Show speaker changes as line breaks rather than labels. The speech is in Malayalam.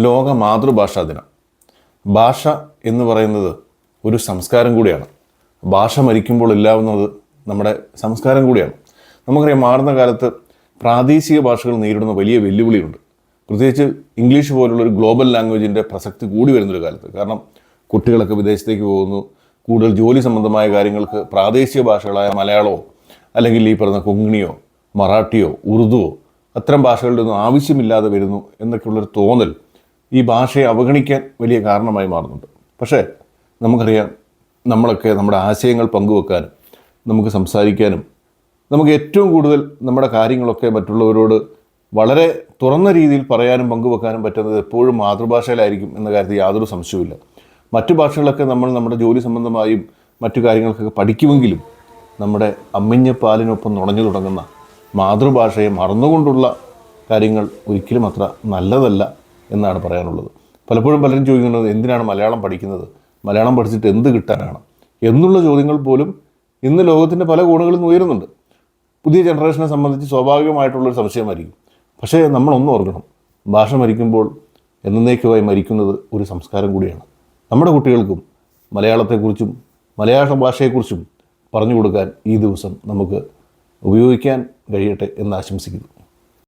ലോക മാതൃഭാഷാ ദിനം. ഭാഷ എന്ന് പറയുന്നത് ഒരു സംസ്കാരം കൂടിയാണ്. ഭാഷ മരിക്കുമ്പോൾ ഇല്ലാവുന്നത് നമ്മുടെ സംസ്കാരം കൂടിയാണ്. നമുക്കറിയാം, മാറുന്ന കാലത്ത് പ്രാദേശിക ഭാഷകൾ നേരിടുന്ന വലിയ വെല്ലുവിളിയുണ്ട്. പ്രത്യേകിച്ച് ഇംഗ്ലീഷ് പോലുള്ള ഒരു ഗ്ലോബൽ ലാംഗ്വേജിൻ്റെ പ്രസക്തി കൂടി വരുന്നൊരു കാലത്ത്. കാരണം കുട്ടികളൊക്കെ വിദേശത്തേക്ക് പോകുന്നു. കൂടുതൽ ജോലി സംബന്ധമായ കാര്യങ്ങൾക്ക് പ്രാദേശിക ഭാഷകളായ മലയാളമോ അല്ലെങ്കിൽ ഈ പറഞ്ഞ കൊങ്ങിണിയോ മറാഠിയോ ഉറുദുവോ അത്തരം ഭാഷകളുടെ ഒന്നും ആവശ്യമില്ലാതെ വരുന്നു എന്നൊക്കെയുള്ളൊരു തോന്നൽ ഈ ഭാഷയെ അവഗണിക്കാൻ വലിയ കാരണമായി മാറുന്നുണ്ട്. പക്ഷേ നമുക്കറിയാം, നമ്മളൊക്കെ നമ്മുടെ ആശയങ്ങൾ പങ്കുവെക്കാനും നമുക്ക് സംസാരിക്കാനും നമുക്ക് ഏറ്റവും കൂടുതൽ നമ്മുടെ കാര്യങ്ങളൊക്കെ മറ്റുള്ളവരോട് വളരെ തുറന്ന രീതിയിൽ പറയാനും പങ്കുവെക്കാനും പറ്റുന്നത് എപ്പോഴും മാതൃഭാഷയിലായിരിക്കും എന്ന കാര്യത്തിൽ യാതൊരു സംശയവുമില്ല. മറ്റു ഭാഷകളൊക്കെ നമ്മൾ നമ്മുടെ ജോലി സംബന്ധമായും മറ്റു കാര്യങ്ങൾക്കൊക്കെ പഠിക്കുമെങ്കിലും നമ്മുടെ അമ്മിഞ്ഞ പാലിനൊപ്പം നുണഞ്ഞു തുടങ്ങുന്ന മാതൃഭാഷയെ മറന്നുകൊണ്ടുള്ള കാര്യങ്ങൾ ഒരിക്കലും അത്ര നല്ലതല്ല എന്നാണ് പറയാനുള്ളത്. പലപ്പോഴും പലരും ചോദിക്കുന്നത്, എന്തിനാണ് മലയാളം പഠിക്കുന്നത്, മലയാളം പഠിച്ചിട്ട് എന്ത് കിട്ടാനാണ് എന്നുള്ള ചോദ്യങ്ങൾ പോലും ഇന്ന് ലോകത്തിൻ്റെ പല കോണുകളിൽ നിന്ന് ഉയരുന്നുണ്ട്. പുതിയ ജനറേഷനെ സംബന്ധിച്ച് സ്വാഭാവികമായിട്ടുള്ളൊരു സംശയമായിരിക്കും. പക്ഷേ നമ്മളൊന്നും ഓർക്കണം, ഭാഷ മരിക്കുമ്പോൾ എന്നേക്കുമായി മരിക്കുന്നത് ഒരു സംസ്കാരം കൂടിയാണ്. നമ്മുടെ കുട്ടികൾക്കും മലയാളത്തെക്കുറിച്ചും മലയാള ഭാഷയെക്കുറിച്ചും പറഞ്ഞു കൊടുക്കാൻ ഈ ദിവസം നമുക്ക് ഉപയോഗിക്കാൻ കഴിയട്ടെ എന്ന് ആശംസിക്കുന്നു.